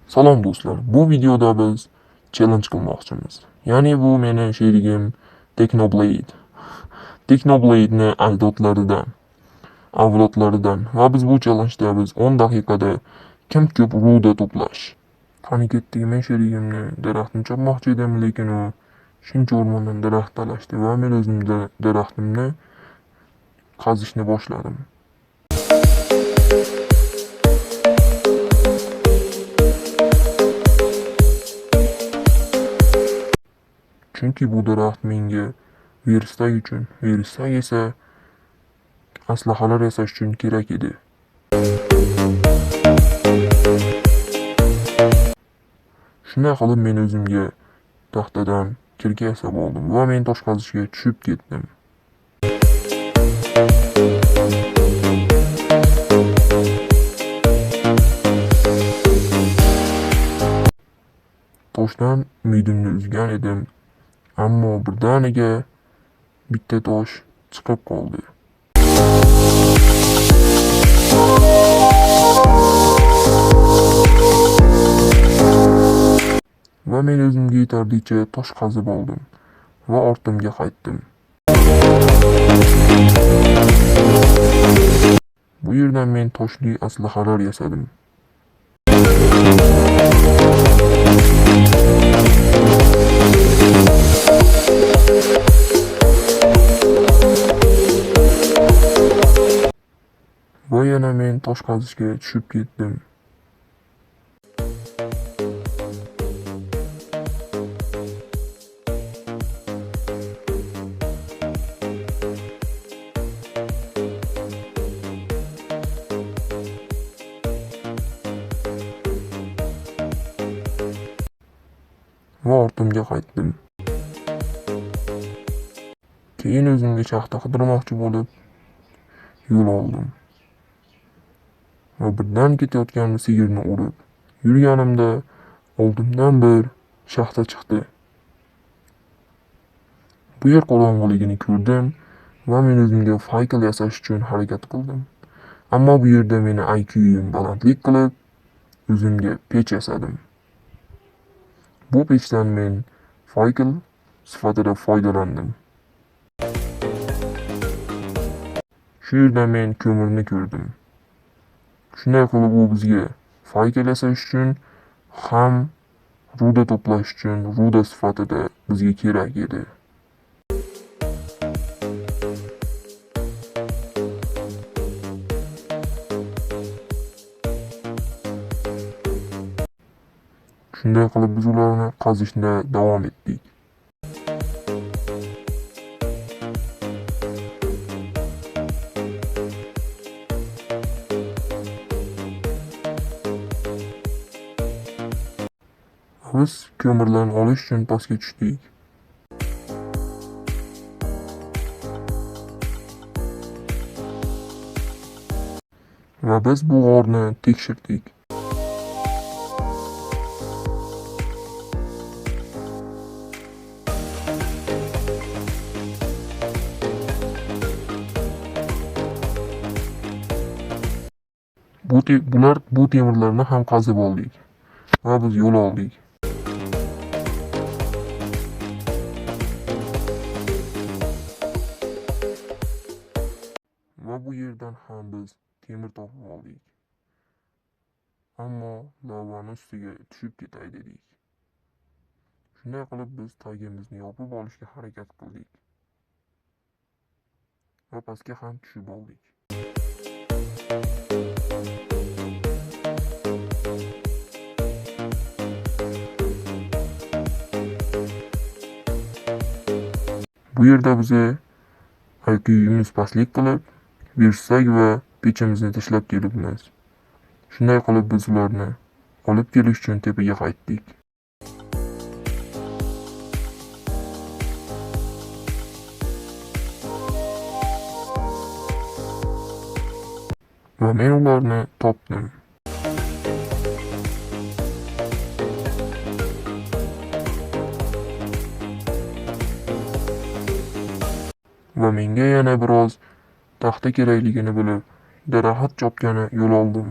Salom do'stlar, bu videoda biz challenge qilmoqchimiz. Ya'ni bu meni sherigim Technoblade. Technoblade'ni avlodlaridan va biz bu challenge'da biz 10 daqiqada kim ko'p ruda to'plash. Qani ketdik, men sherigimni daraxtni chopmoqchi edim, lekin u shuncha o'rmondan daraxt talashdi va men o'zim daraxtimni qazishni boshladim. Chunki bu daraxt menga viruslar esa aslahalar yasash uchun kerak edi. Shunday qilib men o'zimga taxtadan kirga yasab oldim va men tosh qazishga tushib ketdim. Toshdan umidimni uzgan edim, ammo birdaniga bitta tosh chiqib qoldi. Va men o'zimga yetarlicha tosh qazib oldim va ortimga qaytdim. Bu yerdan men toshli aslahalar yasadim. Va yana men tosh qazishga tushib ketdim. Va ortimga qaytdim. Keyin o'zimga shaxta qidirmoqchi bo'lib yo'l oldim. Va birdan ketayotgan sigirni urib yurganimda oldimdan bir shaxta chiqdi. Bu yer qorong'iligini ko'rdim va men o'zimga faykal yasash uchun harakat qildim. Ammo bu yerda meni IQ'im balandlik qilib o'zimga pech yasadim. Bu pechdan men faykal sifatida foydalandim. Shu yerda men ko'mirni ko'rdim. Shunday qilib u bizga faykal yasash uchun ham ruda to'plash uchun ruda sifatida bizga kerak edi. Shunday qilib biz ularni qazishda davom etdik. Biz ko'mirlarni olish uchun pastga tushdik. Va biz bu g'orni tekshirdik. Bu temirlarni ham qazib oldik va biz yo'l oldik. Va bu yerdan ham biz temir topib oldik. Ammo lavani ustiga tushib ketay dedik. Shunday qilib biz tagimizni yopib olishga harakat qildik. Va pastga ham tushib oldik. Bu yerda biza IQ'imiz pastlik qilib, viruslar va pechimizni tashlab kelibmiz. Shunday qilib biz ularni olib kelish uchun tepaga qaytdik. Va men ularni topdim. Va menga yana biroz taxta kerakligini bilib, daraxt chopgani yo'l oldim.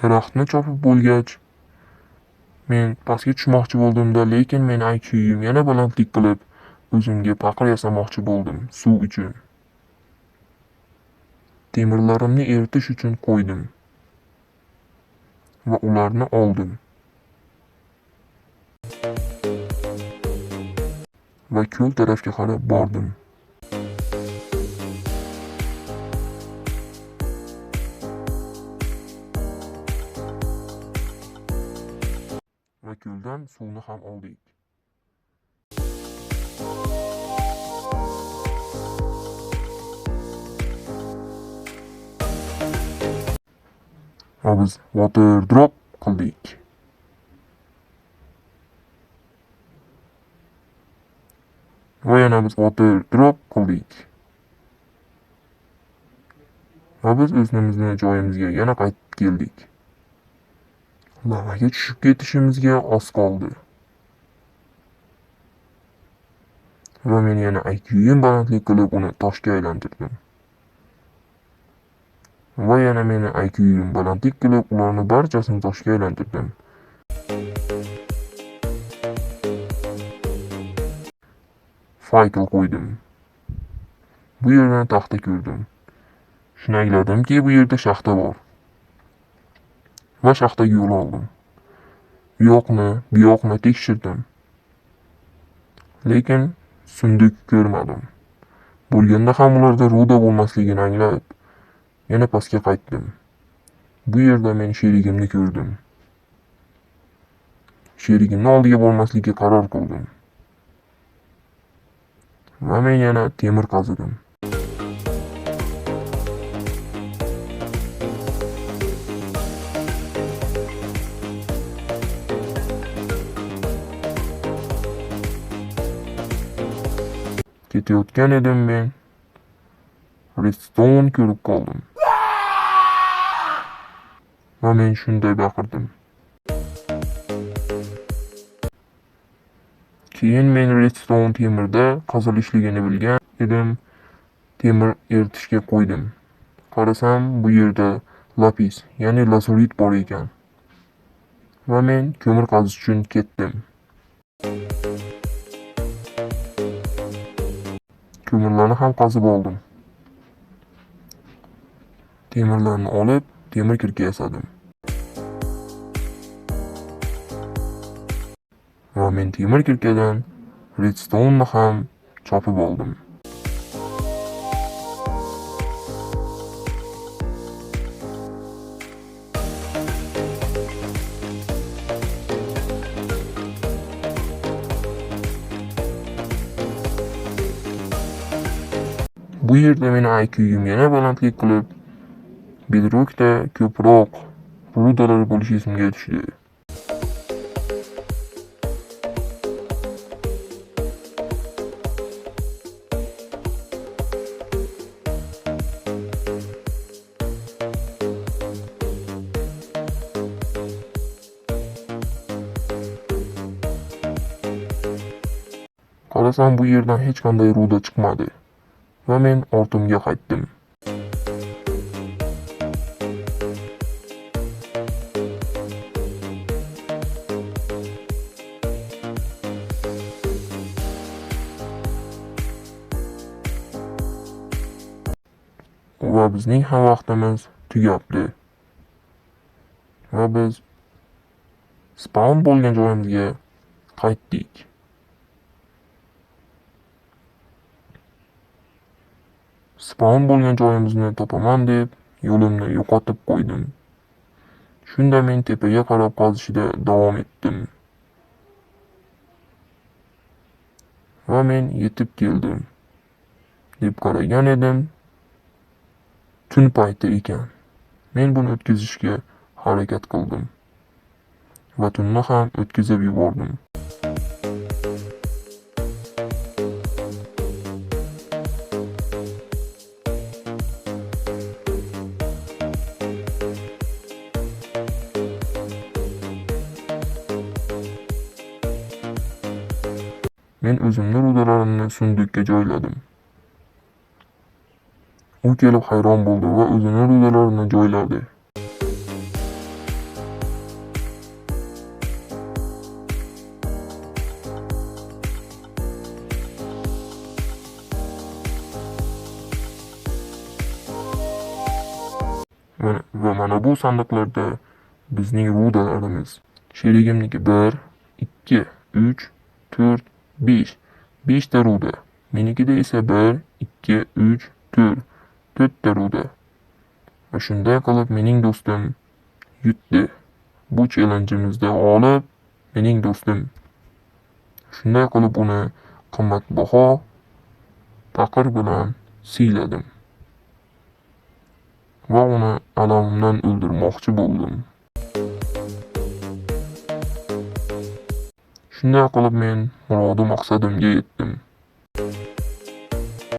Daraxtni chopib bo'lgach, men pastga tushmoqchi bo'ldim-da, lekin meni IQ'yim yana balandlik qilib, o'zimga paqir yasamoqchi bo'ldim suv uchun. Temirlarimni eritish uchun qo'ydim va ularni oldim. Va ko'l tarafga qarab bordim. Va ko'ldan suvni ham oldik. Va biz water drop qildik. Va yana biz water drop qildik. Va biz o'zimizning joyimizga yana qaytib keldik. Lavaga tushib ketishimizga oz qoldi. Va men yana IQ'yim balandlik qilib uni toshga aylantirdim. Va yana meni IQ'yim balandlik qilib ularni barchasini toshga aylantirdim. Faykl qo'ydim. Bu yerdan taxta ko'rdim. Shuni angladimki, bu yerda shaxta bor. Va shaxtaga yo'l oldim. Bu yoqni tekshirdim. Lekin sunduq ko'rmadim. Bo'lganda ham ularda ruda bo'lmasligini anglab, yana pastga qaytdim. Bu yerda men sherigimni ko'rdim. Sherigimni oldiga bormaslikka qaror qildim. Va men yana temir qazidim. Ketayotgan edim men. Redstone ko'rib qoldim. Va men shunday baqirdim. Keyin men redstone temirda qazilishligini bilgan edim. Temir eritishga qo'ydim. Qarasam, bu yerda lapis, ya'ni lazurit bor ekan. Va men ko'mir qazish uchun ketdim. Ko'mirlarni ham qazib oldim. Temirlarni olib, temir kirka yasadim. Va men temir kirkadan redstone'ni ham chopib oldim. Bu yerda meni IQ'yim yana balandlik qilib, bedrockda ko'proq rudalar bo'lishi esimga tushdi. Qarasam, bu yerdan hech qanday ruda chiqmadi. Va men ortimga qaytdim. Va bizning ham vaqtimiz tugabdi. Va biz spawn bo'lgan joyimizga qaytdik. Spawn bo'lgan joyimizni topaman deb yo'limni yo'qotib qo'ydim. Shunda men tepaga qarab qazishda davom etdim. Va men yetib keldim deb qaragan edim. Tun payti ekan. Men buni o'tkazishga harakat qildim. Va tunni ham o'tkazib yubordim. Men o'zimni rudalarimni sunduqqa joyladim. U kelib hayron bo'ldi va o'zini rudalarini joyladi. va mana bu sandiqlarda bizning rudalarimiz. Sherigimniki 1, 2, 3, 4, 5. 5 ta ruda. Menikida esa 1, 2, 3, 4. 4 ta ruda. Va shunday qilib mening do'stim yutdi. Bu challenge'imizda g'olib mening do'stim. Shunday qilib uni qimmatbaho taqir bilan siyladim va uni alamimdan o'ldirmoqchi bo'ldim. Shunday qilib men maqsadimga yetdim.